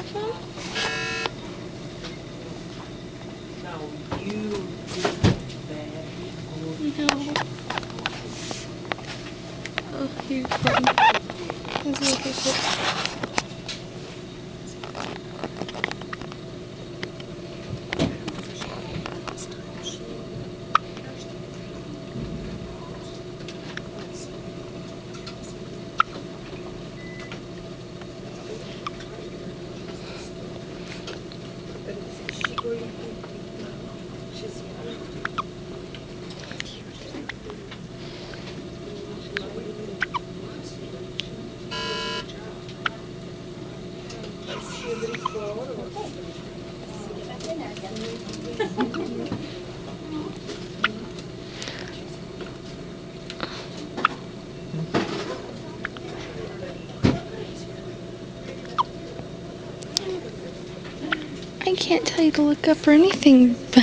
of them? No, you do bad. No. Oh, you're funny. Let's look at it. I can't tell you to look up or anything, but